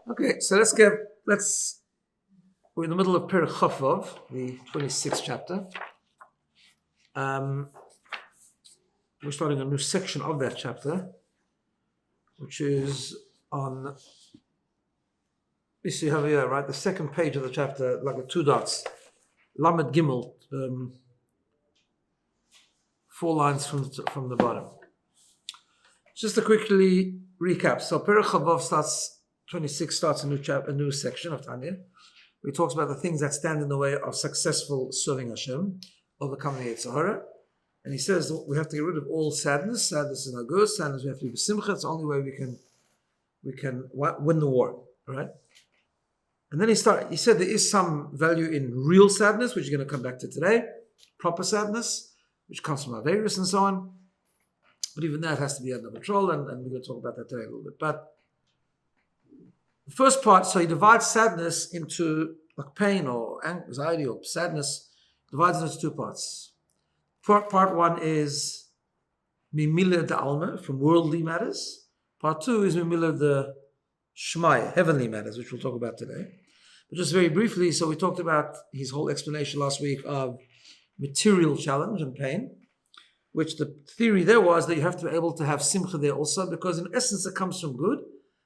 Okay, so we're in the middle of Perek Chafov, the 26th chapter. We're starting a new section of that chapter, which is on, you see over here, right? The second page of the chapter, like the two dots, Lamed Gimel, 4 lines from the bottom. Just to quickly recap, so Perek Chafov starts 26 starts a new section of Tanya. He talks about the things that stand in the way of successful serving Hashem, overcoming the Yetzer Hara. And he says we have to get rid of all sadness. Sadness is not good. Sadness we have to be b'simcha. It's the only way we can win the war, right? And then he said there is some value in real sadness, which you're going to come back to today, proper sadness, which comes from Averis and so on. But even that has to be under control, and we're going to talk about that today a little bit. But the first part, so he divides sadness into like pain or anxiety or sadness, divides it into 2 parts. Part 1 is Mimila de Alma, from worldly matters. Part 2 is Mimila de Shmaya, heavenly matters, which we'll talk about today. But just very briefly, so we talked about his whole explanation last week of material challenge and pain, which the theory there was that you have to be able to have simcha there also, because in essence it comes from good,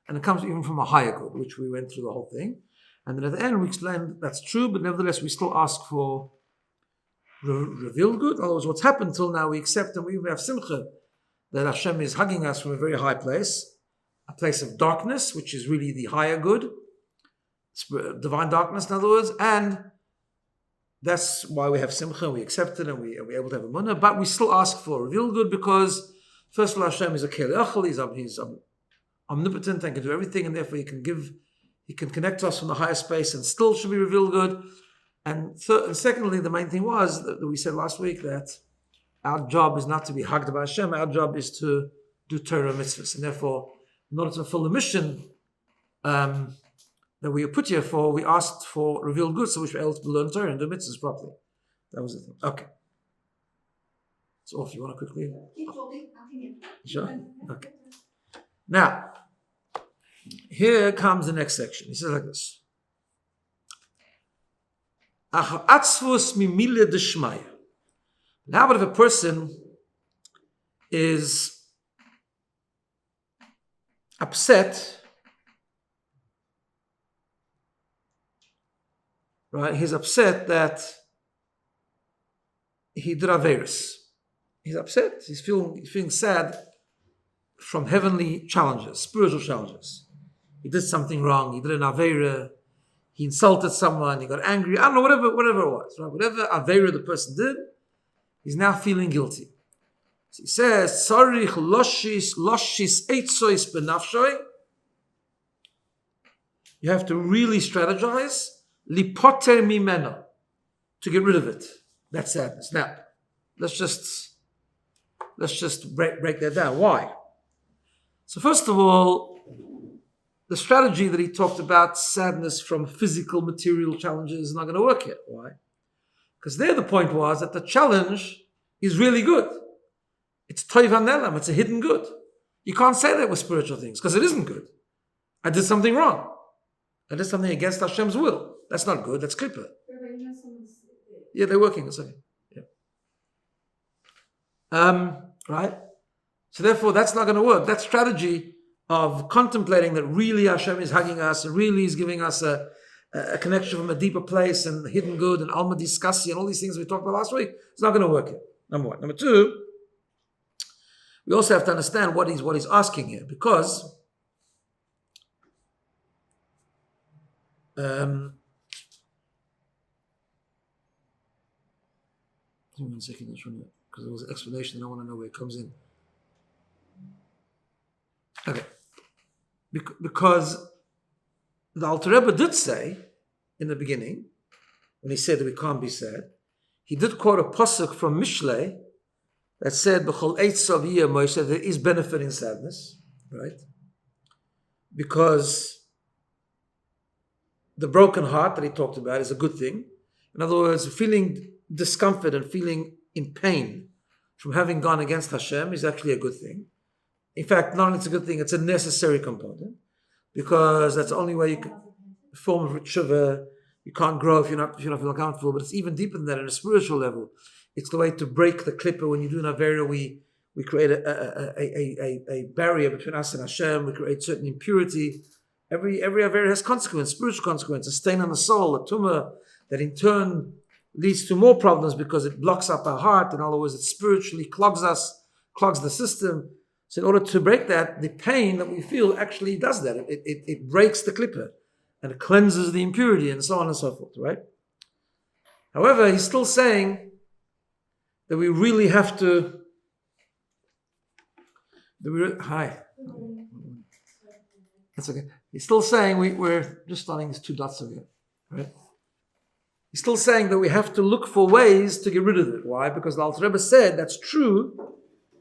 and it comes even from a higher good, which we went through the whole thing. And then at the end we explained that's true, but nevertheless we still ask for revealed good. In other words, what's happened till now, we accept and we have simcha, that Hashem is hugging us from a very high place, a place of darkness, which is really the higher good, divine darkness in other words, and that's why we have simcha, and we accept it, and we're able to have a munah, but we still ask for revealed good, because first of all, Hashem is a keli achel, he's omnipotent and can do everything, and therefore he can connect us from the higher space and still should be revealed good. And secondly, the main thing was that we said last week that our job is not to be hugged by Hashem, our job is to do Torah mitzvahs, and therefore, in order to fulfill the mission that we are put here for, we asked for revealed good, so we should be able to learn Torah and do mitzvahs properly. That was the thing. Okay. So if you want to quickly... Sure? Okay. Now, here comes the next section. He says like this. Now, but if a person is upset, right? He's upset that he did Averis. He's upset. He's feeling sad from heavenly challenges, spiritual challenges. He did something wrong. He did an Avera. He insulted someone. He got angry. I don't know, whatever it was. Right? Whatever Avera the person did, he's now feeling guilty. So he says, "Sarich loshis eitzois benafshoy." You have to really strategize. Lipoter mimeno, to get rid of it. That sadness. Now, let's just break that down. Why? So first of all, the strategy that he talked about, sadness from physical, material challenges, is not going to work here. Why? Because there the point was that the challenge is really good. It's toiv hanelam, it's a hidden good. You can't say that with spiritual things, because it isn't good. I did something wrong. I did something against Hashem's will. That's not good, that's klippah. Yeah, they're working. That's okay. Yeah. Right? So therefore, that's not going to work. That strategy of contemplating that really Hashem is hugging us, really is giving us a connection from a deeper place, and hidden good, and alma diskasi, and all these things we talked about last week, it's not going to work here. Number 1. Number 2, we also have to understand what he's asking here, because give me 1 second, because there was an explanation and I want to know where it comes in. Okay. Because the Alter Rebbe did say in the beginning, when he said that we can't be sad, he did quote a pasuk from Mishlei that said, "B'chol eitzav yeh Moshe," there is benefit in sadness, right? Because the broken heart that he talked about is a good thing. In other words, feeling discomfort and feeling in pain from having gone against Hashem is actually a good thing. In fact, not only it's a good thing, it's a necessary component. because that's the only way you can form of tshuva. You can't grow if you're not feeling comfortable. But it's even deeper than that at a spiritual level. It's the way to break the klippa. When you do an avera, we create a barrier between us and Hashem. We create certain impurity. Every avera has consequence, spiritual consequence, a stain on the soul, a tumor that in turn leads to more problems because it blocks up our heart. In other words, it spiritually clogs us, clogs the system. So in order to break that, the pain that we feel actually does that. It breaks the klippa and it cleanses the impurity and so on and so forth, right? However, he's still saying that we really have to... Hi. That's okay. He's still saying we're just starting these two dots over here, right? He's still saying that we have to look for ways to get rid of it. Why? Because the Alter Rebbe said that's true.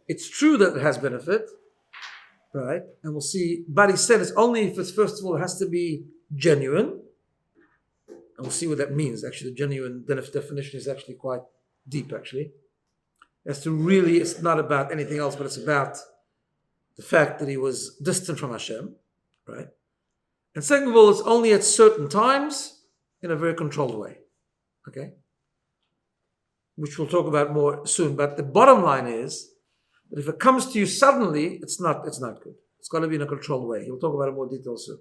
It's true that it has benefit, right? And we'll see. But he said it's only if it's, first of all, it has to be genuine. And we'll see what that means. Actually, the genuine definition is actually quite deep, actually. It has to really, it's not about anything else, but it's about the fact that he was distant from Hashem, right? And second of all, it's only at certain times in a very controlled way. Okay? Which we'll talk about more soon. But the bottom line is that if it comes to you suddenly, it's not good. It's got to be in a controlled way. He'll talk about it in more detail soon.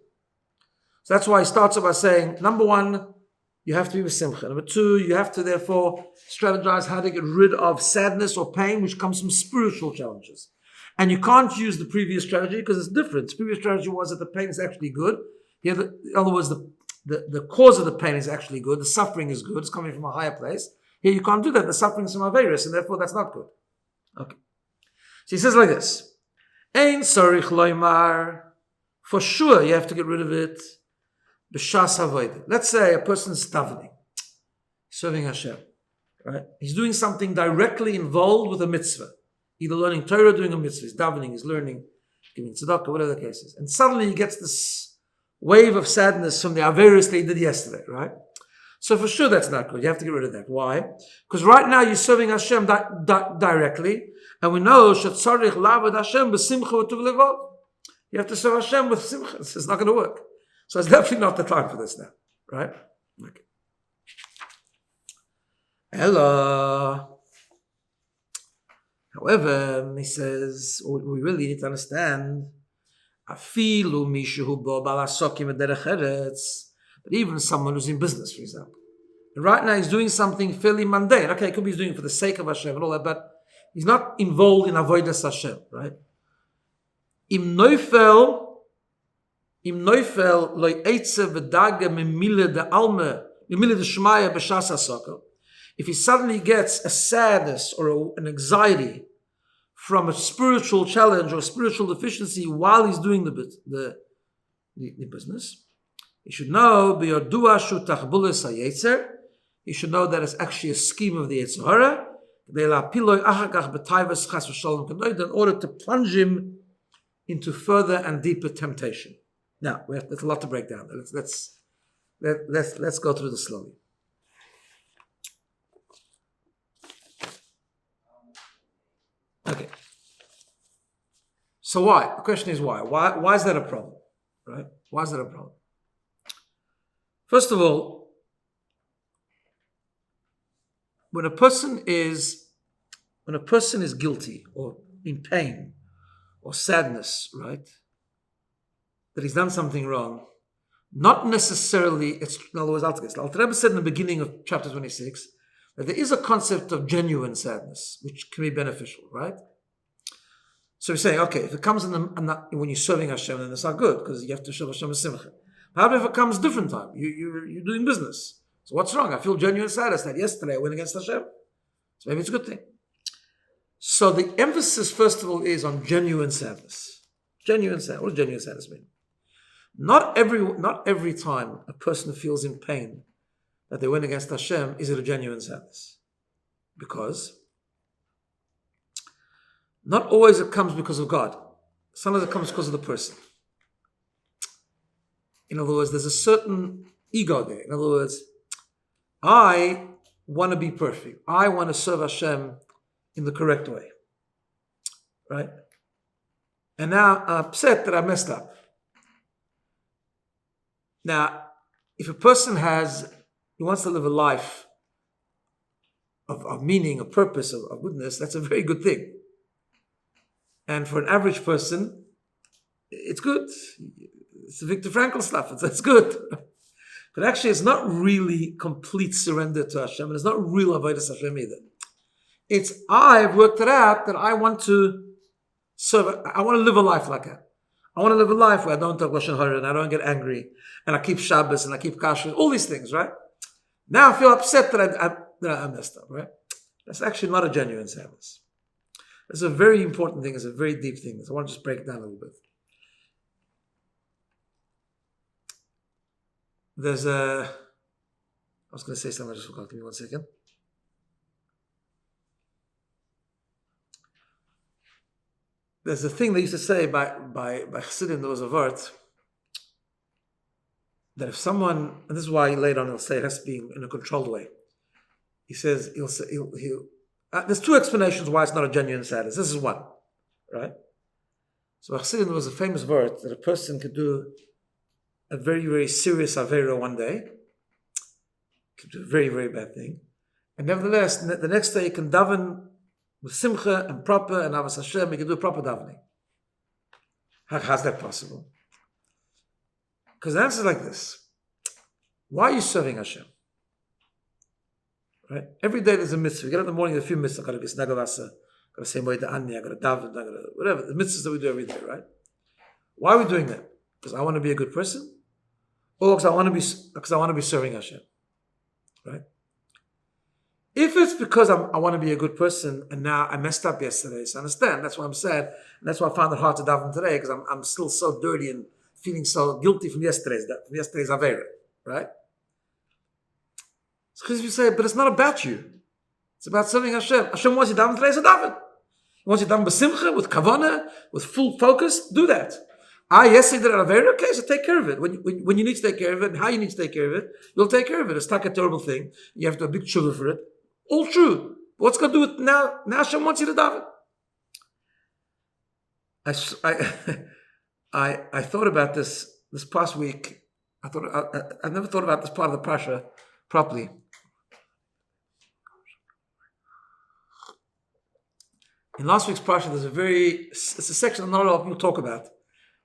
So that's why he starts off by saying, number one, you have to be with simcha. Number two, you have to therefore strategize how to get rid of sadness or pain, which comes from spiritual challenges. And you can't use the previous strategy because it's different. The previous strategy was that the pain is actually good. Here, in other words, the cause of the pain is actually good. The suffering is good. It's coming from a higher place. Here you can't do that. The suffering is from a virus, and therefore that's not good. Okay. So he says like this. Ein sarich loymar. For sure you have to get rid of it. B'shas havodah. Let's say a person's davening, serving Hashem. Right? He's doing something directly involved with a mitzvah. Either learning Torah or doing a mitzvah. He's davening, he's learning, giving tzedakah, whatever the case is. And suddenly he gets this wave of sadness from the averos they did yesterday, right? So for sure that's not good. You have to get rid of that. Why? Because right now you're serving Hashem directly, and we know shetzarich lavod Hashem b'simcha v'tuv levov. You have to serve Hashem with simcha. It's not going to work. So it's definitely not the time for this now, right? Okay. Hello. However, he says, we really need to understand that even someone who's in business, for example, and right now he's doing something fairly mundane. Okay, it could be he's doing it for the sake of Hashem and all that, but he's not involved in avodas Hashem, right? Im neufel loy eitze v'daga memile de alme memile de shmaya b'shas hasokol. If he suddenly gets a sadness or an anxiety from a spiritual challenge or spiritual deficiency while he's doing the business, he should know he should know that it's actually a scheme of the Yetzer Hara in order to plunge him into further and deeper temptation. Now, there's a lot to break down. Let's go through this slowly. Okay. So why? The question is why? Why is that a problem? Right? Why is that a problem? First of all, when a person is guilty or in pain or sadness, right, that he's done something wrong, not necessarily, in other words, Alter Rebbe said in the beginning of chapter 26 that there is a concept of genuine sadness, which can be beneficial, right? So we're saying, okay, if it comes when you're serving Hashem, then it's not good, because you have to serve Hashem with simcha. How about if it comes different time? You're doing business. So what's wrong? I feel genuine sadness that yesterday I went against Hashem. So maybe it's a good thing. So the emphasis, first of all, is on genuine sadness. Genuine sadness. What does genuine sadness mean? Not every time a person feels in pain that they went against Hashem, is it a genuine sadness? Because not always it comes because of God. Sometimes it comes because of the person. In other words, there's a certain ego there. In other words, I want to be perfect. I want to serve Hashem in the correct way. Right? And now I'm upset that I messed up. Now, if a person he wants to live a life of meaning, of purpose, of goodness, that's a very good thing. And for an average person, it's good. It's Viktor Frankl stuff. It's good. But actually, it's not really complete surrender to Hashem, and it's not real avodas Hashem either. I've worked it out that I want to serve. I want to live a life like that. I want to live a life where I don't talk Lashon Hara and I don't get angry and I keep Shabbos and I keep Kashrut, all these things, right? Now I feel upset that I messed up, right? That's actually not a genuine sadness. It's a very important thing. It's a very deep thing. So I want to just break it down a little bit. I was going to say something, I just forgot. Give me 1 second. There's a thing they used to say by Chassidim, there was a word, that if someone, and this is why later on he'll say it has to be in a controlled way. He says, there's two explanations why it's not a genuine sadness. This is one, right? So Chassidim, there was a famous word that a person could do a very, very serious avera one day, could do a very, very bad thing, and nevertheless, the next day he can daven with simcha and proper and avos Hashem, he can do proper davening. How's that possible? Because the answer is like this. Why are you serving Hashem? Right? Every day there's a mitzvah. You get up in the morning, there's a few mitzvahs. I've got to get snagavasa, I've got to say moed Anya, I've got to daven, I've got to whatever. The mitzvahs that we do every day, right? Why are we doing that? Because I want to be a good person? Or because I want to be serving Hashem? Right? If it's because I want to be a good person and now I messed up yesterday, so I understand, that's why I'm sad, and that's why I found it hard to daven today, because I'm still so dirty and feeling so guilty from yesterday's Avera, right? It's because you say, but it's not about you. It's about serving Hashem. Hashem wants you to daven today, so daven. He wants you to daven b'simcha, with kavanah, with full focus, do that. Yesterday did an Avera, okay, so take care of it. When you need to take care of it, and how you need to take care of it, you'll take care of it. It's not a terrible thing. You have to do a big tshuva for it. All true. But what's going to do it now? Now Hashem wants you to daven. I thought about this past week. I've never thought about this part of the Pasha properly. In last week's Pasha, it's a section that not a lot of people talk about.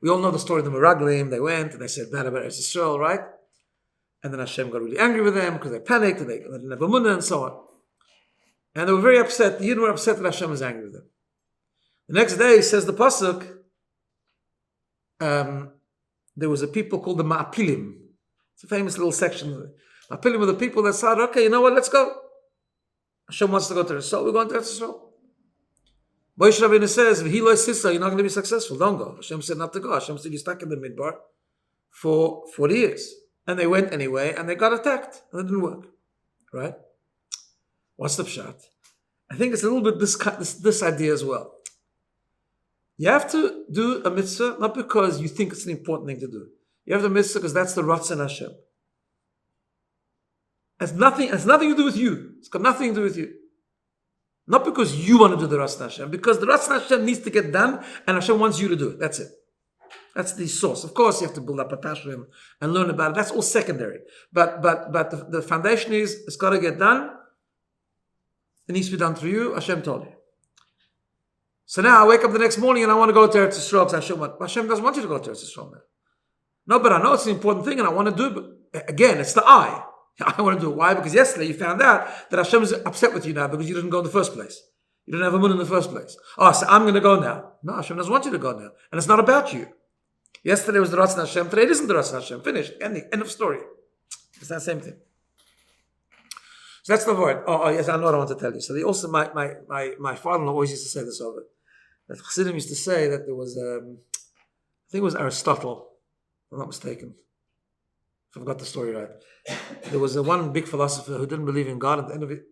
We all know the story of the Meraglim. They went and they said bad about Eretz Yisrael, right? And then Hashem got really angry with them because they panicked and they didn't have Emunah and so on. And they were very upset. The Yidden were upset that Hashem was angry with them. The next day, says the Pasuk, there was a people called the Ma'apilim. It's a famous little section. Ma'apilim were the people that said, okay, you know what, let's go. Hashem wants to go to Eretz, we're going to Eretz Yisrael. Moshe Rabbeinu says, V'hilo Sisa, you're not going to be successful, don't go. Hashem said not to go. Hashem said you're stuck in the Midbar for 40 years. And they went anyway, and they got attacked, and it didn't work. Right? What's the pshat? I think it's a little bit this idea as well. You have to do a mitzvah, not because you think it's an important thing to do. You have the mitzvah because that's the Ratzon Hashem. It has nothing to do with you. It's got nothing to do with you. Not because you want to do the Ratzon Hashem, because the Ratzon Hashem needs to get done, and Hashem wants you to do it. That's it. That's the source. Of course, you have to build up a passion and learn about it. That's all secondary. But the foundation is, it's got to get done. It needs to be done through you. Hashem told you. So now I wake up the next morning and I want to go to Eretz Yisrael because Hashem doesn't want you to go to Eretz Yisrael now. No, but I know it's an important thing and I want to do it. But again, it's the I. I want to do it. Why? Because yesterday you found out that Hashem is upset with you now because you didn't go in the first place. You didn't have a moon in the first place. Oh, so I'm going to go now. No, Hashem doesn't want you to go now. And it's not about you. Yesterday was the Ratzon Hashem. Today it isn't the Ratzon Hashem. Finished. End of story. It's that same thing. So that's the word. Oh, yes, I know what I want to tell you. So also, my father-in-law always used to say this over. That Chassidim used to say that there was, I think it was Aristotle, if I'm not mistaken. If I forgot the story right. There was one big philosopher who didn't believe in God at the end of it.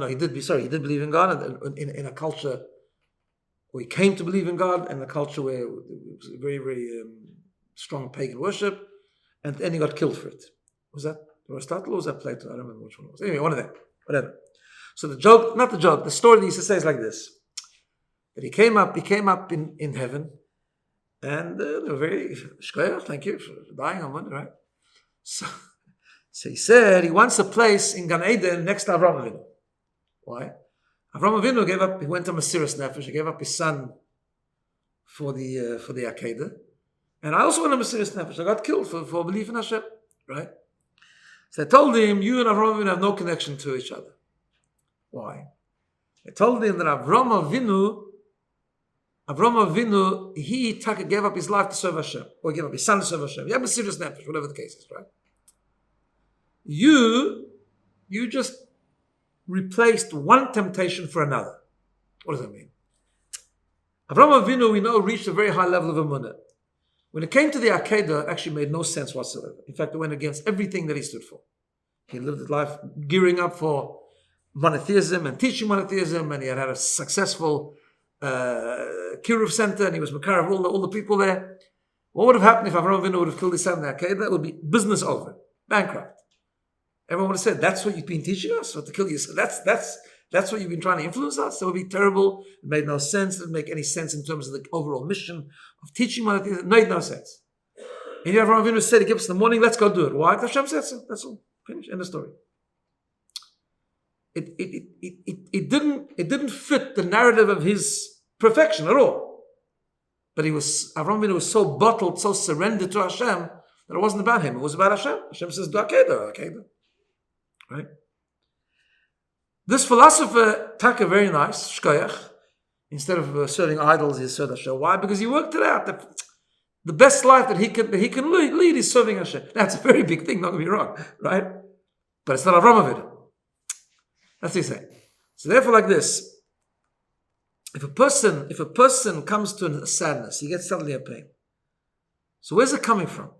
He did believe in God in a culture where he came to believe in God, and a culture where it was very, very strong pagan worship, and then he got killed for it. Was that Aristotle or was that Plato? I don't remember which one it was. Anyway, one of them. Whatever. So the story that he used to say is like this. That he came up in heaven, and they were very shkoyach, thank you for dying on Monday, right? So, so he said he wants a place in Gan Eden next to Avraham Avinu. Why? Avraham Avinu gave up. He went to Mesiras Nefesh. He gave up his son for the Akedah. And I also went to Mesiras Nefesh. I got killed for belief in Hashem. Right? So they told him, you and Avraham Avinu have no connection to each other. Why? They told him that Avraham Avinu, he gave up his life to serve Hashem, or he gave up his son to serve Hashem. You have Mesiras Nefesh, whatever the case is, right? You just replaced one temptation for another. What does that mean? Avraham Avinu, we know, reached a very high level of emunah. When it came to the Akedah, it actually made no sense whatsoever. In fact, it went against everything that he stood for. He lived his life gearing up for monotheism and teaching monotheism, and he had a successful Kiruv center, and he was Makar of all the people there. What would have happened if Avraham Avinu would have killed his son in the Akedah? It would be business over, bankrupt. Everyone would have said, that's what you've been teaching us? Or to kill you? That's what you've been trying to influence us? That would be terrible. It made no sense. It didn't make any sense in terms of the overall mission of teaching monotheism. It made no sense. And Avraham Avinu said, he gives us in the morning, let's go do it. Why? Hashem said so. That's all. Finish. End of story. It didn't fit the narrative of his perfection at all. But Avraham Avinu was so bottled, so surrendered to Hashem, that it wasn't about him. It was about Hashem. Hashem says, do Akedah. Right? This philosopher, Taka, very nice, Shkoyach, instead of serving idols, he served Hashem. Why? Because he worked it out. The best life that he can lead is serving Hashem. That's a very big thing, don't get me wrong, right? But it's not Avraham Avinu. That's what he's saying. So therefore, like this, if a person comes to a sadness, he gets suddenly a pain. So where's it coming from?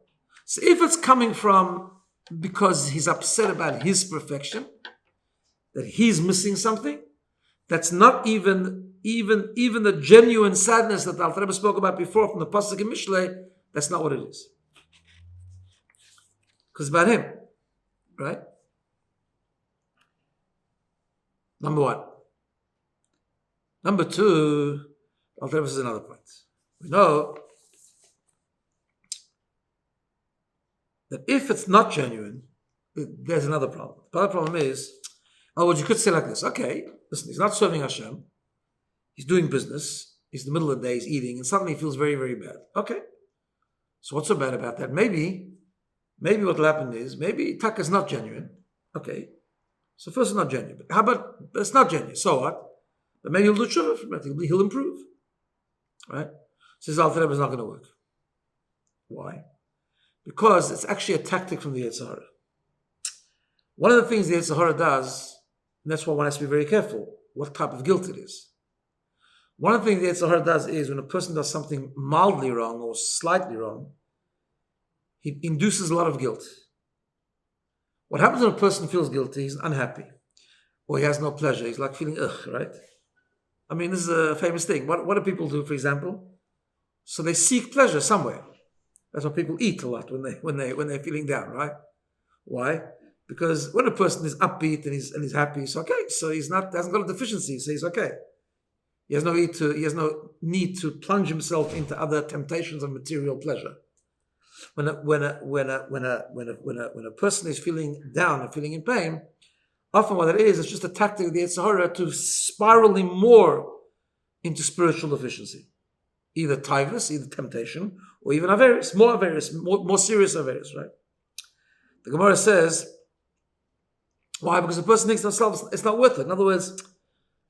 So if it's coming from because he's upset about his perfection, that he's missing something, that's not even the genuine sadness that the Alter Rebbe spoke about before from the Pasuk in Mishlei, that's not what it is. Because it's about him, right? Number one. Number two, Alter Rebbe says another point. We know that if it's not genuine, there's another problem. The other problem is, you could say like this, okay, listen, he's not serving Hashem, he's doing business, he's in the middle of the day, he's eating, and suddenly he feels very, very bad. Okay, so what's so bad about that? Maybe what will happen is, maybe Taka is not genuine. Okay, so first it's not genuine. But how about, it's not genuine, so what? But maybe he'll do tshuva from it, he'll improve. Right? Says Alter Rebbe, is not going to work. Why? Because it's actually a tactic from the Yetzer Hara. One of the things the Yetzer Hara does, and that's why one has to be very careful, what type of guilt it is. One of the things the Yetzer Hara does is when a person does something mildly wrong or slightly wrong, he induces a lot of guilt. What happens when a person feels guilty? He's unhappy. Or he has no pleasure. He's like feeling ugh, right? I mean, this is a famous thing. What do people do, for example? So they seek pleasure somewhere. That's why people eat a lot when they're feeling down, right? Why? Because when a person is upbeat and he's happy, it's okay. So hasn't got a deficiency, so he's okay. He has no need to plunge himself into other temptations of material pleasure. When a person is feeling down and feeling in pain, often what it is, it's just a tactic of the Yetzer Hara to spiral him more into spiritual deficiency. Either tivus, either temptation, or even averis, more serious averis, right? The Gemara says, why? Because the person thinks to himself, it's not worth it. In other words,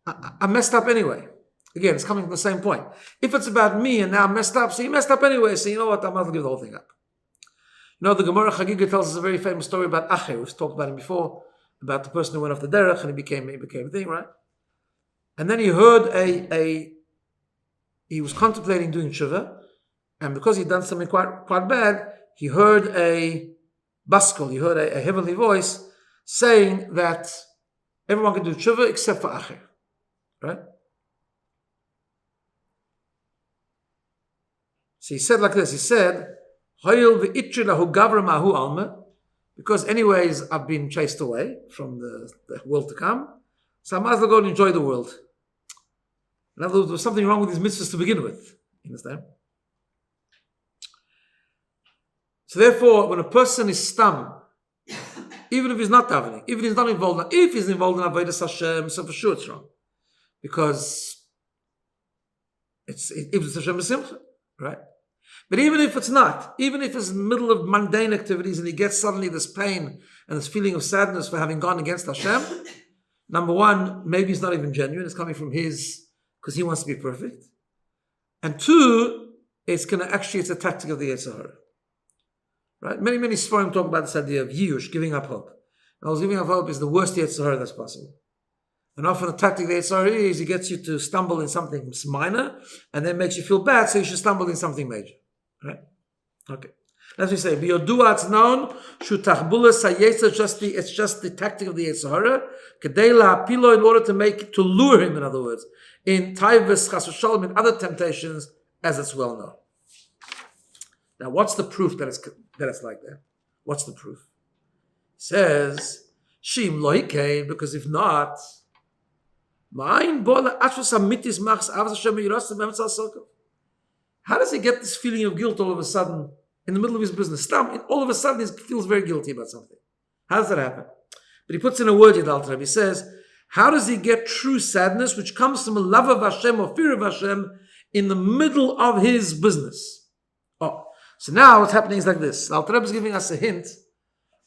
I messed up anyway. Again, it's coming from the same point. If it's about me and now I'm messed up, so you messed up anyway, so you know what, I'm not going to give the whole thing up. You know, the Gemara Chagiga tells us a very famous story about Acher. We've talked about him before, about the person who went off the derech and he became a thing, right? And then he heard he was contemplating doing tshuva, and because he'd done something quite bad, he heard a baskel, he heard a heavenly voice saying that everyone can do tshuva except for Acher, right? So he said like this, he said, because anyways I've been chased away from the world to come, so I might as well go and enjoy the world. In other words, there was something wrong with these mitzvahs to begin with. You understand? So therefore, when a person is stam, even if he's not davening, even if he's not involved, if he's involved in Avodas Hashem, so for sure it's wrong. Because if it's Hashem B'simcha, right? But even if it's not, even if it's in the middle of mundane activities and he gets suddenly this pain and this feeling of sadness for having gone against Hashem, number one, maybe it's not even genuine, it's coming from because he wants to be perfect. And two, it's a tactic of the Yetzer Hara. Right? Many Sforim talk about this idea of Yush, giving up hope. And giving up hope is the worst Yetzer Hara that's possible. And often the tactic of the Yetzer Hara is he gets you to stumble in something minor and then makes you feel bad, so you should stumble in something major. Right? Okay. As we say, B'yodua it's known, Shutachbulas HaYetzer, it's just the tactic of the Yetzer Hara, Kedei la'apilo, in order to lure him, in other words, in Taivas, Chas v'Shalom, in other temptations, as it's well known. Now, what's the proof that it's like that? What's the proof? It says, Shim loike, because if not, how does he get this feeling of guilt all of a sudden in the middle of his business? All of a sudden he feels very guilty about something. How does that happen? But he puts in a word, Yidal. He says, how does he get true sadness, which comes from a love of Hashem or fear of Hashem, in the middle of his business? Oh, so now what's happening is like this. Alter Rebbe is giving us a hint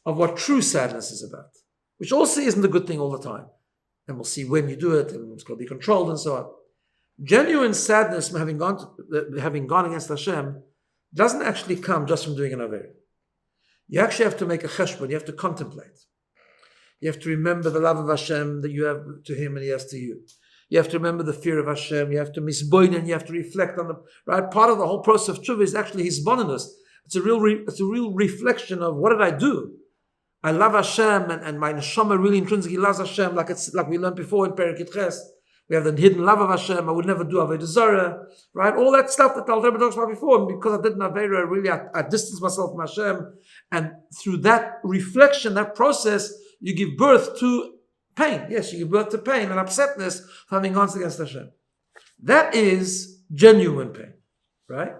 of what true sadness is about, which also isn't a good thing all the time. And we'll see when you do it, and it's going to be controlled and so on. Genuine sadness from having gone against Hashem doesn't actually come just from doing an Avera. You actually have to make a cheshbon, you have to contemplate. You have to remember the love of Hashem that you have to Him and He has to you. You have to remember the fear of Hashem, you have to misboin, and you have to reflect on the right. Part of the whole process of tshuva is actually His bonus. It's a real reflection of what did I do? I love Hashem, and my neshama really intrinsically loves Hashem, like we learned before in Perek Ches. We have the hidden love of Hashem. I would never do Avodah Zarah, right? All that stuff that Alter Rebbe talks about before. And because I did an Avera, really I distanced myself from Hashem. And through that reflection, that process, you give birth to pain. Yes, you give birth to pain and upsetness for having gone against Hashem. That is genuine pain, right?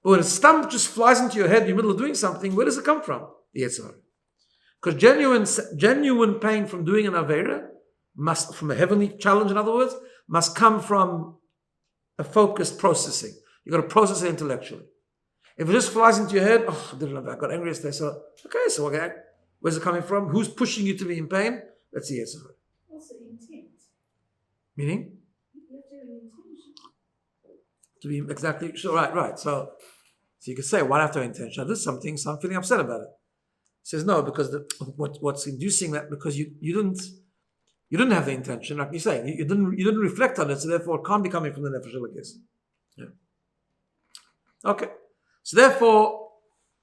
But when a stump just flies into your head in the middle of doing something, where does it come from? The Yetzer Hara. Because genuine pain from doing an Avera, from a heavenly challenge, in other words, must come from a focused processing. You've got to process it intellectually. If it just flies into your head, I didn't know, I got angry yesterday, so where's it coming from? Who's pushing you to be in pain? That's the Yetzer Hara. Also intent. Meaning? You have to have an intention. To be exactly sure, right. So you could say, why have to have intention? I did something, so I'm feeling upset about it. He says, no, because what's inducing that, because you didn't have the intention, like you say, you didn't reflect on it, so therefore it can't be coming from the Nefesh Elokis. Yeah. Okay. So therefore,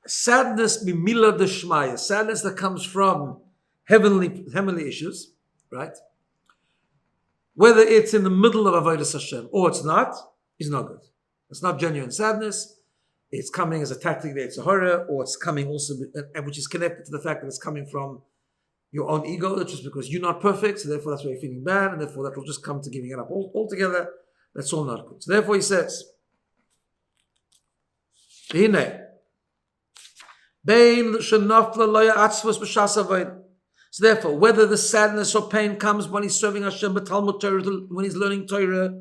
sadness bimila deshmaya, sadness that comes from heavenly issues, right? Whether it's in the middle of Avodas Hashem or it's not, is not good. It's not genuine sadness. It's coming as a tactic of the Yetzer Hara, or it's coming also, which is connected to the fact that it's coming from your own ego, that's just because you're not perfect, so therefore that's why you're feeling bad, and therefore that will just come to giving it up altogether. That's all not good. So therefore he says, so therefore, whether the sadness or pain comes when he's serving Hashem, b'talmud Torah, when he's learning Torah,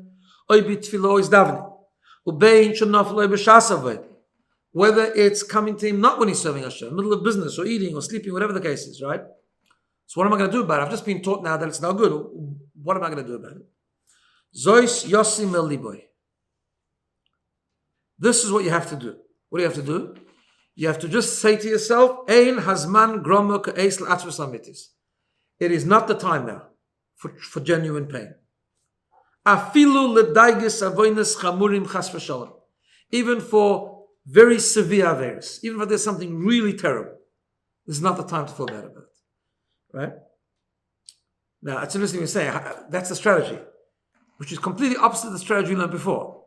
or he's davening, whether it's coming to him not when he's serving Hashem, middle of business or eating or sleeping, whatever the case is, right? So what am I going to do about it? I've just been taught now that it's not good. What am I going to do about it? Zois yosim el liboy. This is what you have to do. What do you have to do? You have to just say to yourself, Ein hazman gromo ka'eis l'atzus amitis. It is not the time now for genuine pain. Afilu l'daigis avoinus chamurim chas v'shalom. Even for very severe averis, even if there's something really terrible, this is not the time to feel bad about it. Right? Now, it's interesting to say, that's the strategy, which is completely opposite of the strategy we learned before.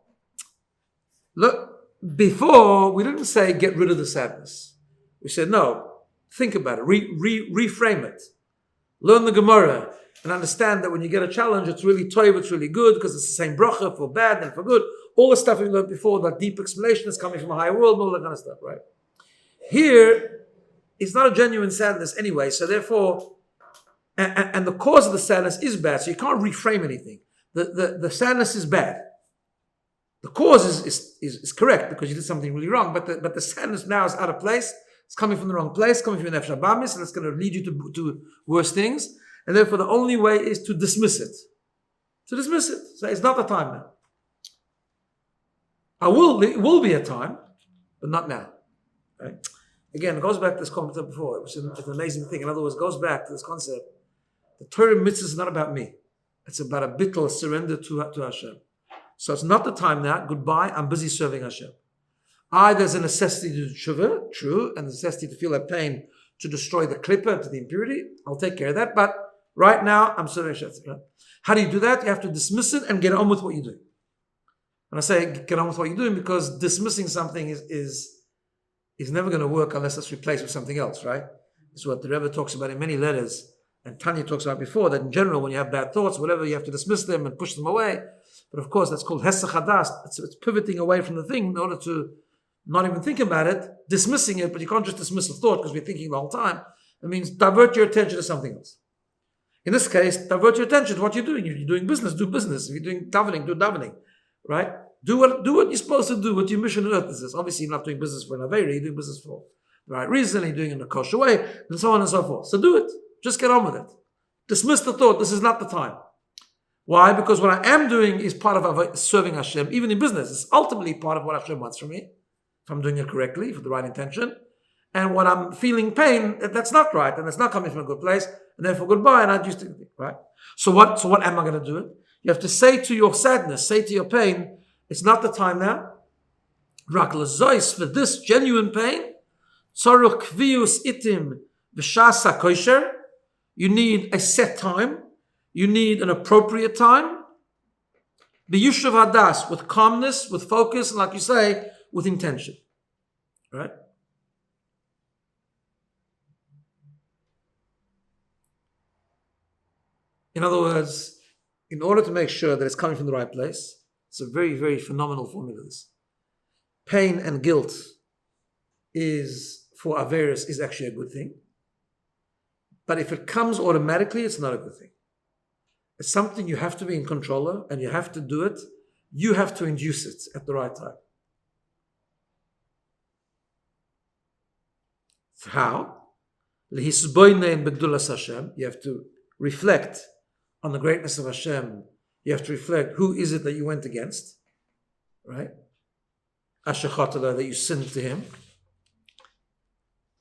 Look, before, we didn't say get rid of the sadness. We said, no, think about it, reframe it. Learn the Gemara and understand that when you get a challenge, it's really toiv, it's really good, because it's the same bracha for bad and for good. All the stuff we learned before, that deep explanation is coming from a higher world, all that kind of stuff, right? Here, it's not a genuine sadness anyway, so therefore, and the cause of the sadness is bad, so you can't reframe anything. The sadness is bad. The cause is correct because you did something really wrong, but the sadness now is out of place. It's coming from the wrong place, coming from Nefesh Abamis, and it's going to lead you to worse things. And therefore, the only way is to dismiss it. To dismiss it. So it's not the time now. It will be a time, but not now. Right? Again, it goes back to this concept before, which is an amazing thing. In other words, it goes back to this concept. The Torah mitzvah is not about me. It's about a bittul, surrender to Hashem. So it's not the time now. Goodbye. I'm busy serving Hashem. There's a necessity to do tshuva, true, and the necessity to feel that pain to destroy the klippa, to the impurity. I'll take care of that. But right now, I'm serving Hashem. Right? How do you do that? You have to dismiss it and get on with what you're doing. And I say get on with what you're doing because dismissing something is never going to work unless it's replaced with something else, right? It's what the Rabbi talks about in many letters, and Tanya talks about before, that in general, when you have bad thoughts, whatever, you have to dismiss them and push them away. But of course, that's called hesach hadas. It's pivoting away from the thing in order to not even think about it, dismissing it, but you can't just dismiss the thought because we're thinking the whole time. It means divert your attention to something else. In this case, divert your attention to what you're doing. If you're doing business, do business. If you're doing davening, do davening, right? Do what you're supposed to do, what your mission on earth is. Obviously, you're not doing business for an Aveira, you're doing business for the right reason, you're doing it in a kosher way, and so on and so forth. So do it. Just get on with it. Dismiss the thought, this is not the time. Why? Because what I am doing is part of serving Hashem, even in business. It's ultimately part of what Hashem wants from me, if I'm doing it correctly, for the right intention. And when I'm feeling pain, that's not right, and that's not coming from a good place, and therefore goodbye, and I just do it, right? So what am I going to do? You have to say to your sadness, say to your pain, it's not the time now. Rak l'zois, for this genuine pain, tzaruk kvius itim v'shasa kosher. You need a set time. You need an appropriate time. B'yushav hadas, with calmness, with focus, and like you say, with intention. Right? In other words, in order to make sure that it's coming from the right place, it's a very, very phenomenal formula. This pain and guilt is, for Averis, is actually a good thing. But if it comes automatically, it's not a good thing. It's something you have to be in control of, and you have to do it. You have to induce it at the right time. So how? You have to reflect on the greatness of Hashem. You have to reflect, who is it that you went against? Right? Ashachatala, that you sinned to him.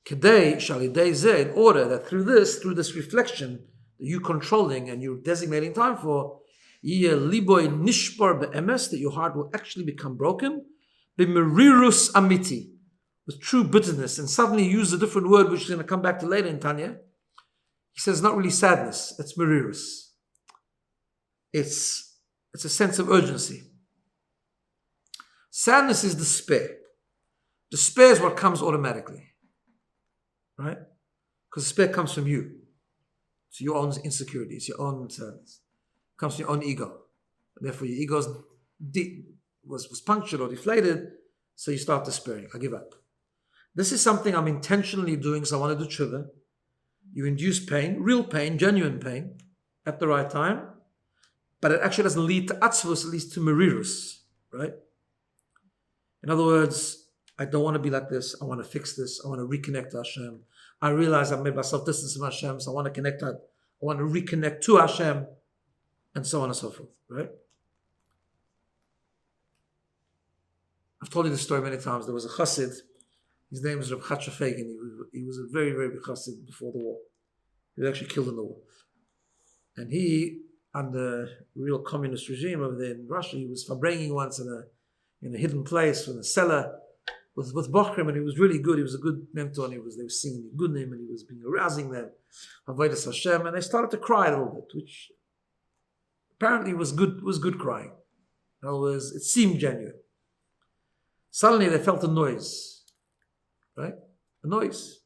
Kedei shalidei zeh, in order that through this reflection that you controlling and you're designating time for, yeh liboy nishbar be'emes, that your heart will actually become broken, b'merirus amiti, with true bitterness. And suddenly you use a different word which is going to come back to later in Tanya. He says not really sadness, it's merirus. It's a sense of urgency. Sadness is despair. Despair is what comes automatically. Right? Because despair comes from you. It's your own insecurities, your own sadness. It comes from your own ego. And therefore your ego was punctured or deflated, so you start despairing. I give up. This is something I'm intentionally doing, so I want to do tshuva. You induce pain, real pain, genuine pain, at the right time, but it actually doesn't lead to atzvus, it leads to merirus, right? In other words, I don't want to be like this. I want to fix this. I want to reconnect to Hashem. I realize I've made myself distance from Hashem, so I want to connect. I want to reconnect to Hashem, and so on and so forth, right? I've told you this story many times. There was a chassid. His name is Rabbi Fagin. He was a very, very big chassid before the war. He was actually killed in the war. And he, under real communist regime over there in Russia, he was bringing once in a hidden place, in a cellar, with Bochrim, and he was really good. He was a good mentor, and they were singing good name, and he was being arousing them, Avodas Hashem, and they started to cry a little bit, which apparently was good crying. In other words, it seemed genuine. Suddenly they felt a noise, right? A noise.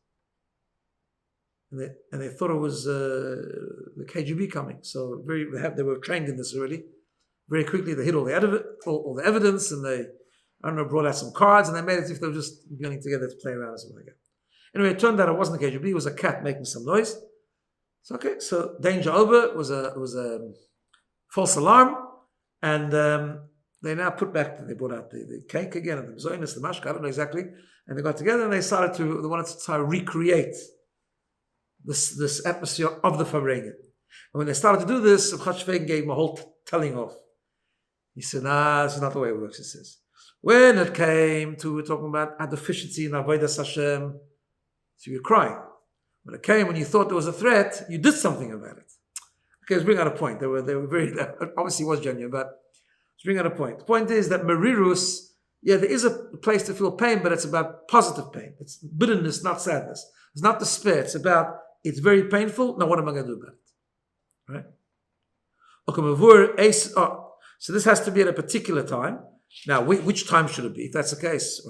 And they thought it was the KGB coming. So they were trained in this already. Very quickly they hid all the evidence, and they, brought out some cards, and they made it as if they were just getting together to play around or something like that. Anyway, it turned out it wasn't a KGB, it was a cat making some noise. So okay, so danger over. It was a false alarm, and they now they brought out the cake again, and the zoinus, the mashka, I don't know exactly, and they got together and they wanted to try to recreate this atmosphere of the Fabrengen. And when they started to do this, Chashvegen gave him a whole telling off. He said, this is not the way it works, he says. When it came to, we're talking about a deficiency in Avodas Hashem, so you're crying. When it came, when you thought there was a threat, you did something about it. Okay, let's bring out a point. They were very, obviously it was genuine, but let's bring out a point. The point is that Merirus, there is a place to feel pain, but it's about positive pain. It's bitterness, not sadness. It's not despair. It's about, it's very painful. Now what am I going to do about it? Right? Okay, so this has to be at a particular time. Now, which time should it be? If that's the case,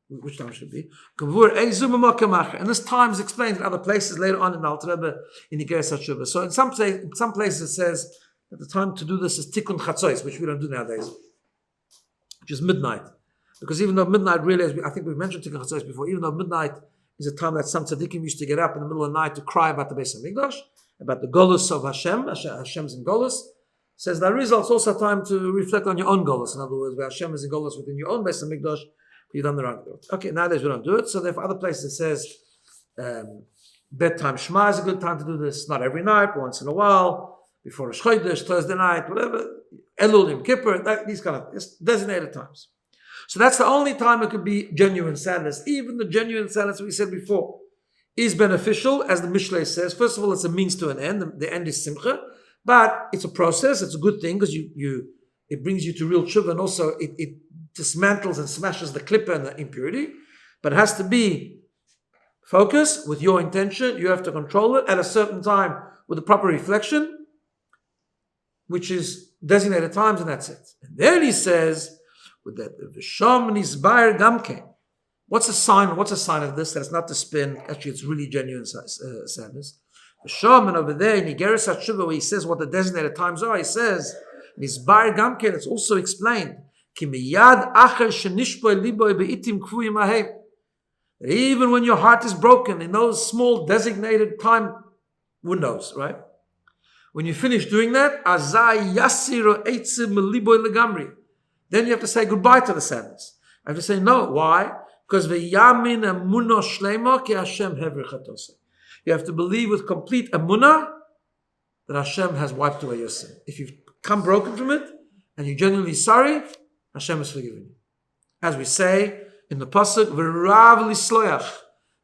which time should it be? And this time is explained in other places later on in the Alter Rebbe, in the Igeres HaTshuva. So in some places it says that the time to do this is Tikkun Chatzos, which we don't do nowadays, which is midnight. Because even though midnight really, I think we've mentioned Tikkun Chatzos before, even though midnight is a time that some tzaddikim used to get up in the middle of the night to cry about the Beis HaMikdash, about the Golus of Hashem, Hashem's in Golus, says there is also time to reflect on your own Golus. In other words, where Hashem is in Golus within your own Beis HaMikdash, you've done the wrong thing. Okay, nowadays we don't do it. So therefore, other places it says bedtime Shema is a good time to do this. Not every night, but once in a while, before Rosh Chodesh, Thursday night, whatever. Elul, Yom Kippur, these kind of designated times. So that's the only time it could be genuine sadness. Even the genuine sadness we said before is beneficial, as the Mishlei says. First of all, it's a means to an end. The end is simcha, but it's a process. It's a good thing because it brings you to real tshuva, and also it dismantles and smashes the klippa and the impurity. But it has to be focus with your intention. You have to control it at a certain time with the proper reflection, which is designated times, and that's it. And then he says, with that, V'sham nisbair gamke. What's a sign of this? That it's not the spin. Actually, it's really genuine sadness. V'sham, and over there in Igeres HaTshuva, where he says what the designated times are, he says, nisbair gamke, it's also explained. Even when your heart is broken in those small designated time windows, right? When you finish doing that, then you have to say goodbye to the sadness. I have to say no. Why? Because you have to believe with complete emunah that Hashem has wiped away your sin. If you've come broken from it and you're genuinely sorry, Hashem has forgiven you. As we say in the pasuk, "V'rav lisloyach,"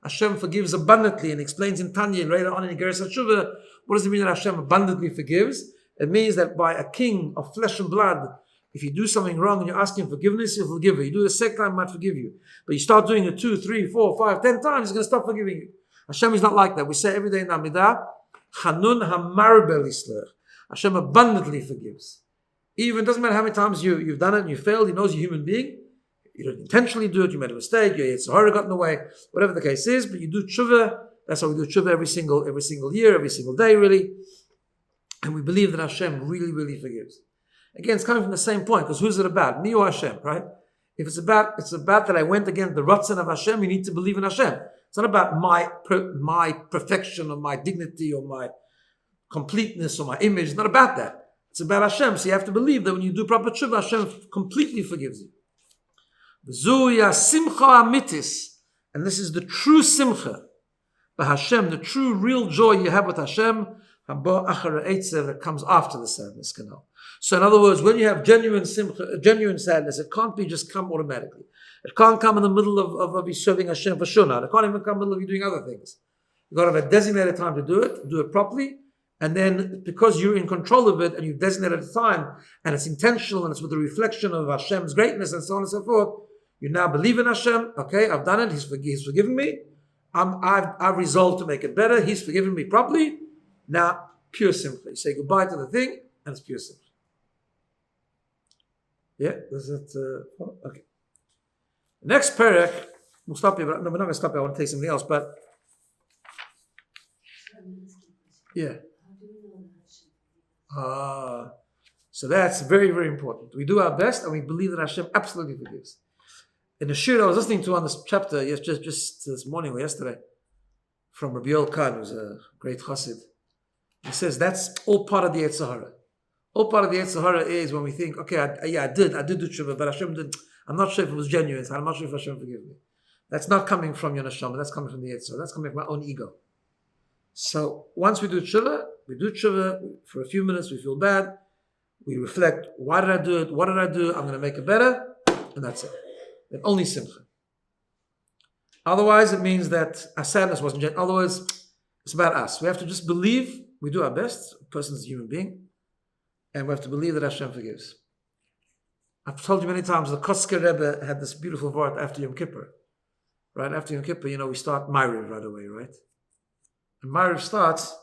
Hashem forgives abundantly, and explains in Tanya and later on in Igeres HaTshuva. What does it mean that Hashem abundantly forgives? It means that by a king of flesh and blood, if you do something wrong and you're asking forgiveness, he'll forgive you. You do it a second time, he might forgive you. But you start doing it 2, 3, 4, 5, 10 times, he's going to stop forgiving you. Hashem is not like that. We say every day in Amidah, Chanun hamarbel islech. Hashem abundantly forgives. Even, doesn't matter how many times you've done it and you failed, he knows you're a human being. You didn't intentionally do it, you made a mistake, your Yitzhahara got in the way, whatever the case is, but you do tshuva. That's how we do tshuva every single year, every single day, really. And we believe that Hashem really, really forgives. Again, it's coming from the same point, because who's it about? Me or Hashem, right? If it's about that I went against the Ratzon of Hashem, you need to believe in Hashem. It's not about my perfection or my dignity or my completeness or my image. It's not about that. It's about Hashem. So you have to believe that when you do proper tshuva, Hashem completely forgives you. Zuya simcha amitis. And this is the true simcha. But Hashem, the true real joy you have with Hashem, that comes after the sadness canal. So in other words, when you have genuine simcha, genuine sadness, it can't be just come automatically. It can't come in the middle of you serving Hashem for shunah. It can't even come in the middle of you doing other things. You've got to have a designated time to do it properly, and then because you're in control of it and you've designated a time and it's intentional and it's with the reflection of Hashem's greatness and so on and so forth, you now believe in Hashem. Okay, I've done it. He's forgiven me. I've resolved to make it better. He's forgiven me properly. Now, pure simcha. You say goodbye to the thing, and it's pure simcha. Yeah, is it? Okay. Next parak, we'll stop here, but no, we're not going to stop here. I want to take something else, but yeah. So that's very, very important. We do our best, and we believe that Hashem absolutely forgives. In the shir I was listening to on this chapter just this morning or yesterday, from Rabbi Yoel Khan, who's a great chassid. He says that's all part of the Yetzer Hara. All part of the Yetzer Hara is when we think, okay, I did do tshuva, but Hashem didn't. I'm not sure if it was genuine. So I'm not sure if Hashem forgive me. That's not coming from your neshama. That's coming from the Yetzer Hara. That's coming from my own ego. So once we do tshuva for a few minutes. We feel bad. We reflect. Why did I do it? What did I do? I'm going to make it better, and that's it. And only simcha. Otherwise, it means that our sadness wasn't genuine. Otherwise, it's about us. We have to just believe we do our best. A person's a human being. And we have to believe that Hashem forgives. I've told you many times, the Kosker Rebbe had this beautiful word after Yom Kippur. Right after Yom Kippur, we start Ma'ariv right away, right? And Ma'ariv starts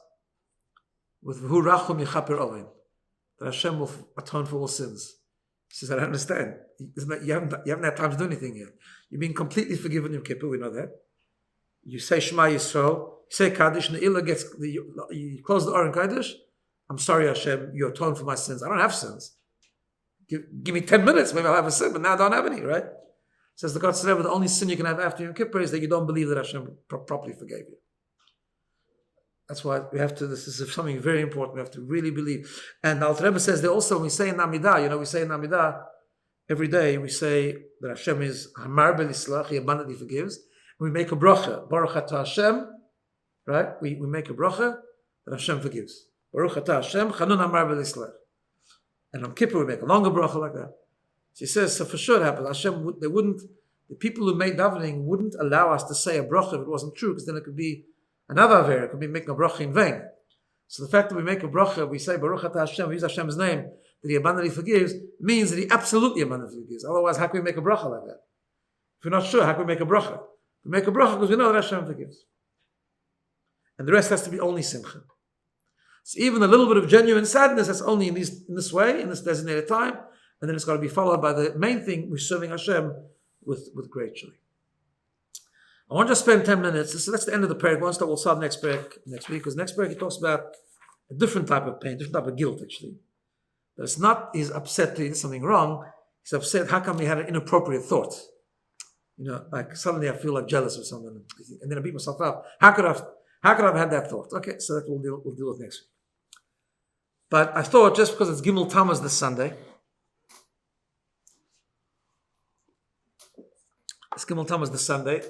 with V'hu Rachum Yechaper Oven, that Hashem will atone for all sins. He says, I don't understand. You haven't had time to do anything yet. You've been completely forgiven Yom Kippur, we know that. You say Shema Yisrael, you say Kaddish, and the Ilah gets, you close the Aron Kaddish. I'm sorry, Hashem, you atone for my sins. I don't have sins. Give me 10 minutes, maybe I'll have a sin, but now I don't have any, right? Says the God said, the only sin you can have after Yom Kippur is that you don't believe that Hashem properly forgave you. That's why we have to, this is something very important, we have to really believe. And the Alter Rebbe says that also, when we say in Amidah, we say in Amidah, every day we say that Hashem is Hamar B'Lislach, He abundantly forgives. And we make a bracha, Baruch Atah Hashem, right? We make a bracha that Hashem forgives. Baruch Atah Hashem, Chanun Hamar B'Lislach. And on Kippur we make a longer bracha like that. She says, so for sure it happens. Hashem, the people who made davening wouldn't allow us to say a bracha if it wasn't true, because then it could be another aver, it could be making a bracha in vain. So the fact that we make a bracha, we say Baruch Atah Hashem, we use Hashem's name, that He abundantly forgives, means that He absolutely abundantly forgives. Otherwise, how can we make a bracha like that? If we're not sure, how can we make a bracha? We make a bracha because we know that Hashem forgives. And the rest has to be only simcha. So even a little bit of genuine sadness, that's only in this way, in this designated time, and then it's got to be followed by the main thing, we're serving Hashem with great joy. I want to spend 10 minutes. That's the end of the parak. We'll start next parak next week, because next parak he talks about a different type of pain, different type of guilt actually. But it's not he's upset that he did something wrong. He's upset how come he had an inappropriate thought. Like suddenly I feel like jealous of someone, and then I beat myself up. How could I have had that thought? Okay, so that we'll deal with next week. But I thought just because it's Gimel Tammuz this Sunday,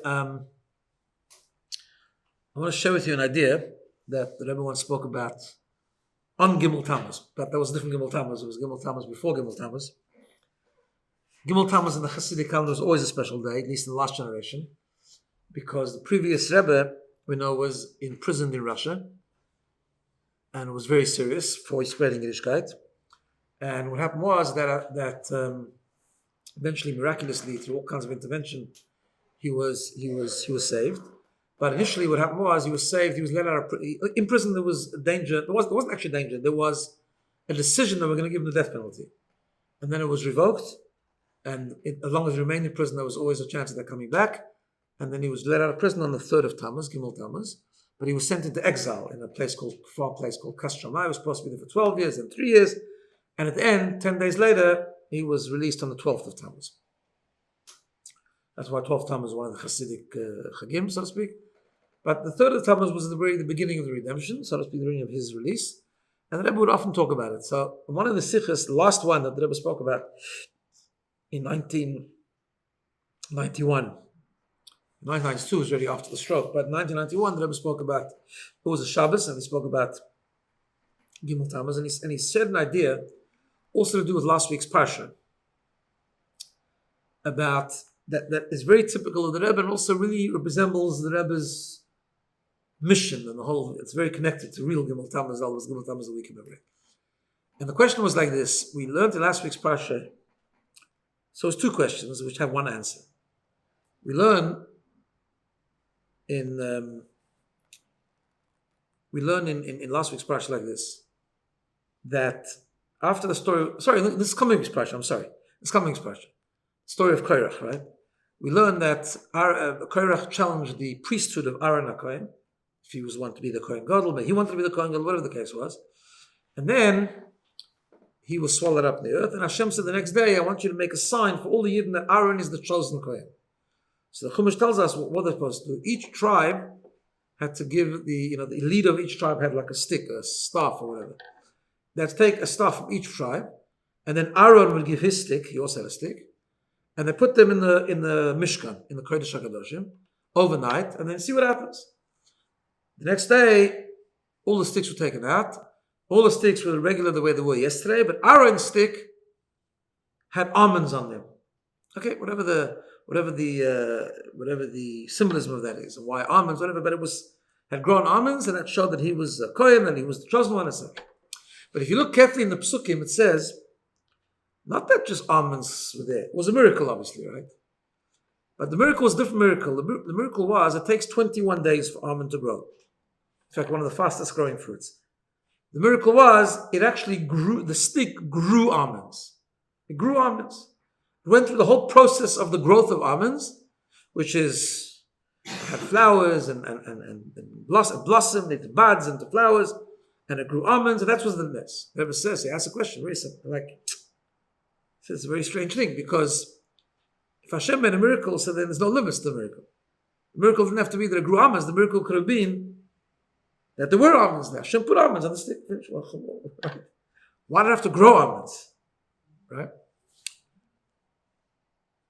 I want to share with you an idea that the Rebbe once spoke about on Gimel Tammuz, but that was a different Gimel Tammuz. It was Gimel Tammuz before Gimel Tammuz. Gimel Tammuz in the Hasidic calendar was always a special day, at least in the last generation, because the previous Rebbe, we know, was imprisoned in Russia, and it was very serious for spreading Yiddishkeit. And what happened was that eventually, miraculously, through all kinds of intervention, he was saved. But initially, what happened was he was saved. He was let out of in prison. There was danger. There wasn't actually danger. There was a decision that we're going to give him the death penalty, and then it was revoked. And as long as he remained in prison, there was always a chance of that coming back. And then he was let out of prison on the 3rd of Tammuz, Gimel Tammuz. But he was sent into exile in a far place called Kastramai. He was supposed to be there for 12 years and 3 years. And at the end, 10 days later, he was released on the 12th of Tammuz. That's why 12th Tammuz is one of the Hasidic Chagim, so to speak. But the 3rd of Tammuz was the beginning of the redemption, so to speak, the beginning of his release. And the Rebbe would often talk about it. So one of the Sikhs, the last one that the Rebbe spoke about in 1991, 1992 was already after the stroke, but in 1991 the Rebbe spoke about, it was a Shabbos, and he spoke about Gimel Tammuz, and he said an idea also to do with last week's Parsha, about that is very typical of the Rebbe and also really resembles the Rebbe's mission and the whole, it's very connected to real Gimel Tammuz, always Gimel Tammuz a week in February. And the question was like this, we learned in last week's Parsha, so it's two questions which have one answer. We learn in last week's Parsha like this, that after the story, this coming week's Parsha, story of Korach, right? We learned that Korach challenged the priesthood of Aaron HaKohen, if he was wanted to be the Kohen Gadol, but he wanted to be the Kohen Gadol, whatever the case was. And then he was swallowed up in the earth, and Hashem said the next day, I want you to make a sign for all the Yidden that Aaron is the chosen Kohen. So the Chumash tells us what they're supposed to do. Each tribe had to give the leader of each tribe had like a stick, a staff or whatever. They'd take a staff from each tribe, and then Aaron would give his stick. He also had a stick, and they put them in the Mishkan, in the Kodesh HaKadoshim, overnight, and then see what happens. The next day, all the sticks were taken out. All the sticks were regular the way they were yesterday, but Aaron's stick had almonds on them. Okay, whatever the symbolism of that is, and why almonds, whatever, but it had grown almonds, and that showed that he was a Kohen and he was the chosen one, etc. But if you look carefully in the Psukim, it says, not that just almonds were there. It was a miracle, obviously, right? But the miracle was a different miracle. The miracle was, it takes 21 days for almond to grow. In fact, one of the fastest growing fruits. The miracle was, it actually grew, the stick grew almonds. It grew almonds. It went through the whole process of the growth of almonds, which is, had flowers and blossomed into buds, into flowers, and it grew almonds, and that was the mess. The Rebbe says, he asks a question, very simple, it's a very strange thing, because if Hashem made a miracle, so then there's no limits to the miracle. The miracle didn't have to be that it grew almonds, the miracle could have been that there were almonds there. Hashem put almonds on the stick. Why did it have to grow almonds? Right?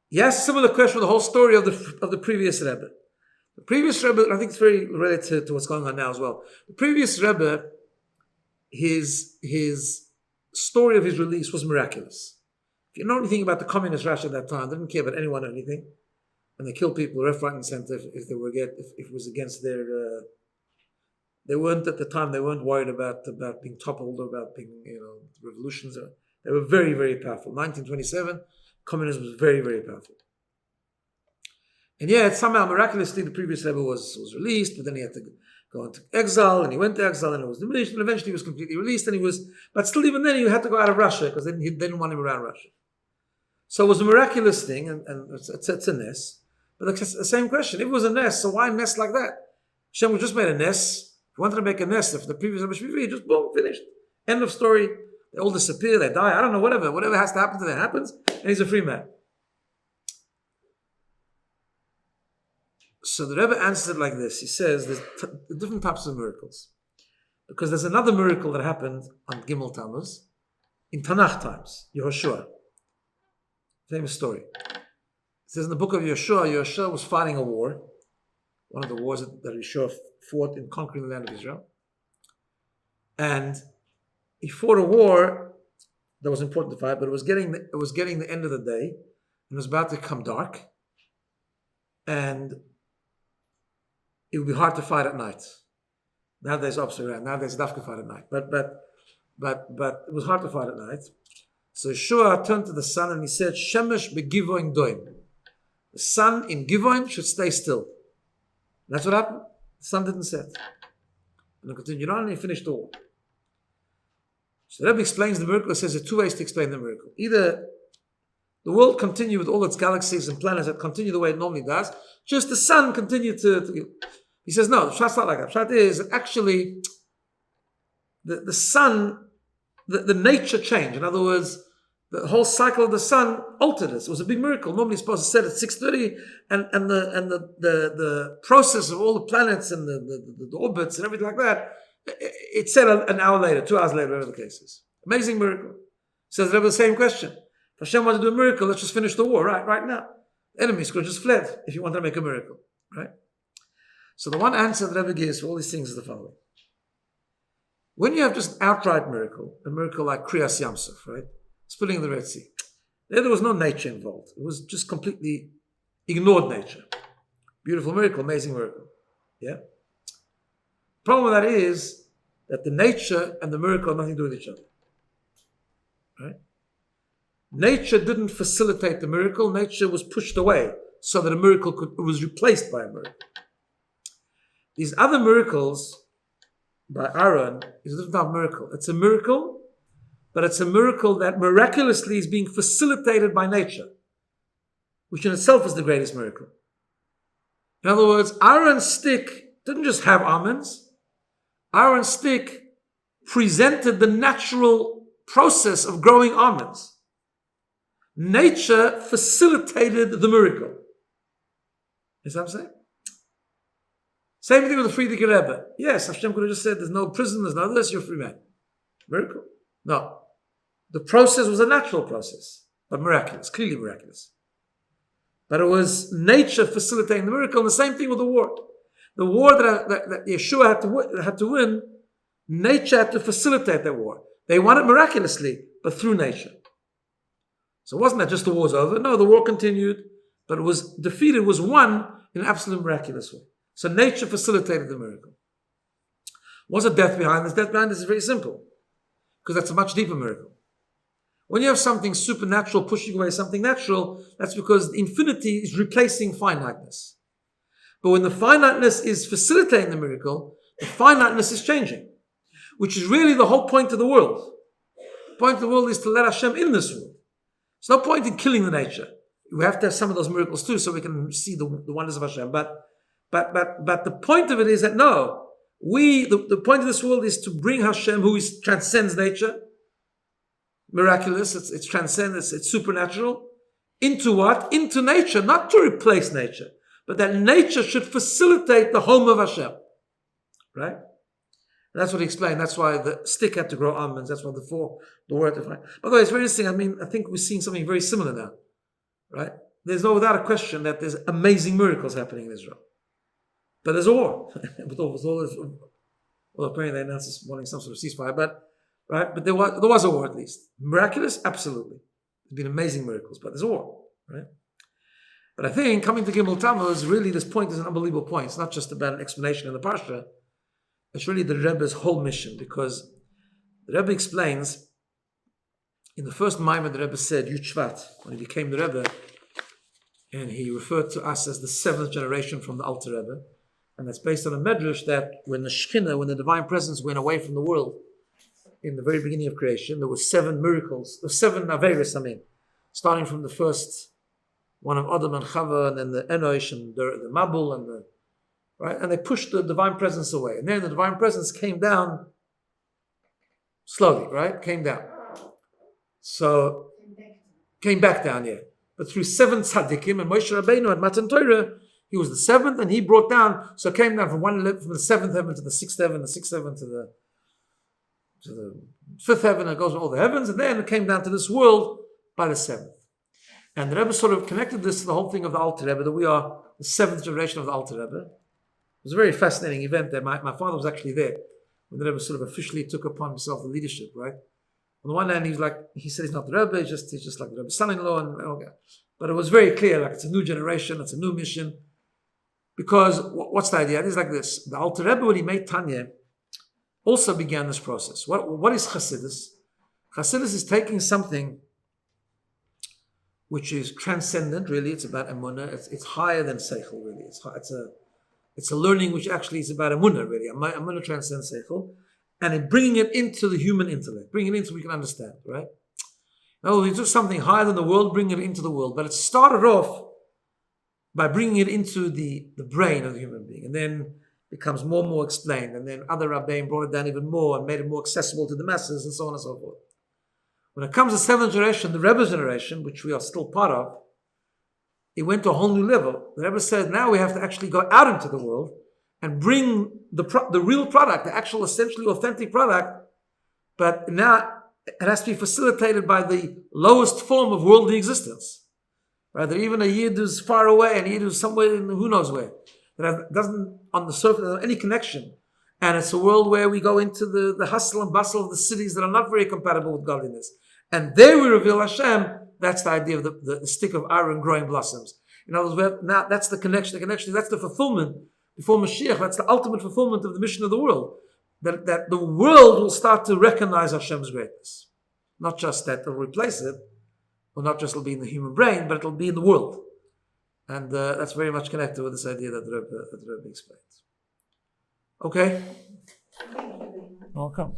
He asked a similar question with the whole story of the previous Rebbe. The previous Rebbe, I think it's very related to what's going on now as well. The previous Rebbe, his story of his release was miraculous. If you know anything about the communist Russia at that time, they didn't care about anyone or anything, and they killed people left, right, and center if it was against their. They weren't at the time. They weren't worried about being toppled or about being revolutions. They were very, very powerful. 1927, communism was very, very powerful. And yet somehow miraculously the previous Rebbe was released, but then he had to go into exile, and he went to exile, and it was diminished, and eventually he was completely released, but still even then he had to go out of Russia because they didn't want him around Russia. So it was a miraculous thing, and it's a ness. But the same question, if it was a ness, so why a ness like that? Hashem just made a ness. If you wanted to make a nest, if the previous Rebbe should be free, just boom, finished. End of story. They all disappear, they die, I don't know, whatever has to happen to them happens, and he's a free man. So the Rebbe answered like this. He says there's different types of miracles. Because there's another miracle that happened on Gimel Tammuz in Tanakh times, Yehoshua. Famous story. It says in the book of Yehoshua was fighting a war, one of the wars that Yehoshua fought in conquering the land of Israel. And he fought a war that was important to fight, but it was getting the end of the day, and it was about to become dark, and it would be hard to fight at night. Nowadays, opposite around. Nowadays, it's to fight at night, but it was hard to fight at night. So Yeshua turned to the sun and he said, "Shemesh begivoin doim." The sun in Givoin should stay still. And that's what happened. The sun didn't set. And it continued on, and he finished the war. So the Rebbe explains the miracle. He says there are two ways to explain the miracle. Either the world continued with all its galaxies and planets that continue the way it normally does, just the sun continued to he says, no, the Pshat's not like that. The Pshat is that actually the sun, the nature changed. In other words, the whole cycle of the sun altered it. It was a big miracle. Normally it's supposed to set at 6:30, and the process of all the planets and the orbits and everything like that, it set an hour later, 2 hours later, whatever the case is. Amazing miracle. Says the Rebbe the same question. If Hashem wanted to do a miracle, let's just finish the war right now. The enemies could have just fled if you wanted to make a miracle, right? So the one answer that Rebbe gives for all these things is the following. When you have just an outright miracle, a miracle like Kriyas Yamsuf, right? Splitting the Red Sea. There was no nature involved. It was just completely ignored nature. Beautiful miracle, amazing miracle. Yeah? The problem with that is that the nature and the miracle have nothing to do with each other. Right? Nature didn't facilitate the miracle. Nature was pushed away so that a miracle was replaced by a miracle. These other miracles by Aaron is a different type of miracle. It's a miracle, but it's a miracle that miraculously is being facilitated by nature, which in itself is the greatest miracle. In other words, Aaron's stick didn't just have almonds. Aaron's stick presented the natural process of growing almonds. Nature facilitated the miracle. You see what I'm saying? Same thing with the Friedrich Rebbe. Yes, Hashem could have just said, there's no prison, there's none of this, you're a free man. Miracle. No. The process was a natural process, but miraculous, clearly miraculous. But it was nature facilitating the miracle, and the same thing with the war. The war that Yeshua had to win, nature had to facilitate that war. They won it miraculously, but through nature. So it wasn't that just the war's over. No, the war continued, but it was defeated, was won in an absolute miraculous way. So nature facilitated the miracle. Was a death behind this? Death behind this is very simple, because that's a much deeper miracle. When you have something supernatural pushing away something natural, that's because infinity is replacing finiteness. But when the finiteness is facilitating the miracle, the finiteness is changing, which is really the whole point of the world. The point of the world is to let Hashem in this world. There's no point in killing the nature. We have to have some of those miracles too, so we can see the wonders of Hashem. But the point of it is that no, the point of this world is to bring Hashem, who transcends nature, miraculous, it's transcendent, it's supernatural, into what? Into nature, not to replace nature, but that nature should facilitate the home of Hashem. Right? And that's what he explained. That's why the stick had to grow almonds. That's why the word to find. By the way, it's very interesting. I mean, I think we're seeing something very similar now. Right? There's no without a question that there's amazing miracles happening in Israel. But there's a war. Well, apparently they announced this morning some sort of ceasefire, but there was a war at least. Miraculous? Absolutely. There's been amazing miracles, but there's a war. Right? But I think coming to Gimel Tammuz, really this point is an unbelievable point. It's not just about an explanation in the Parsha. It's really the Rebbe's whole mission, because the Rebbe explains in the first Maimon the Rebbe said, Yud Shvat, when he became the Rebbe, and he referred to us as the seventh generation from the Alter Rebbe, and that's based on a medrash that when the Shekhinah, when the Divine Presence went away from the world in the very beginning of creation, there were 7 miracles, or 7 Averis, starting from the first one of Adam and Chava, and then the Enosh and the Mabul and the right, and they pushed the Divine Presence away. And then the Divine Presence came down slowly, right? Came down. So, came back down, yeah. But through 7 tzaddikim, and Moshe Rabbeinu had Matan Torah, he was the 7th, and he brought down, so it came down from the 7th heaven to the 6th heaven, the 6th heaven to the 5th heaven, and it goes to all the heavens, and then it came down to this world by the 7th. And the Rebbe sort of connected this to the whole thing of the Alter Rebbe, that we are the 7th generation of the Alter Rebbe. It was a very fascinating event there. My father was actually there when the Rebbe sort of officially took upon himself the leadership, right? On the one hand, he said he's not the Rebbe, he's just like the Rebbe's son-in-law, and okay. But it was very clear, like it's a new generation, it's a new mission. Because what's the idea? It is like this. The Alter Rebbe, when he made Tanya, also began this process. What is Chassidus? Chassidus is taking something which is transcendent, really. It's about emunah. It's higher than seichel, really. It's a learning which actually is about emunah, really. Emunah transcends seichel, and bringing it into the human intellect, bringing it into we can understand, right? Now, he took something higher than the world, bringing it into the world, but it started off by bringing it into the brain of the human being, and then becomes more and more explained, and then other Rabbeim brought it down even more and made it more accessible to the masses, and so on and so forth. When it comes to 7th generation, the Rebbe's generation, which we are still part of, it went to a whole new level. The Rebbe said, now we have to actually go out into the world and bring the real product, the actual essentially authentic product, but now it has to be facilitated by the lowest form of worldly existence. Right? That even a Yid who's far away and a Yid who's somewhere in who knows where, that doesn't on the surface have any connection. And it's a world where we go into the hustle and bustle of the cities that are not very compatible with godliness. And there we reveal Hashem. That's the idea of the stick of Aaron growing blossoms. In other words, now that's the connection. The connection, that's the fulfillment before Mashiach. That's the ultimate fulfillment of the mission of the world. That the world will start to recognize Hashem's greatness. Not just that it'll replace it, or not just it'll be in the human brain, but it'll be in the world. And that's very much connected with this idea that the Rebbe explains. Okay? Welcome.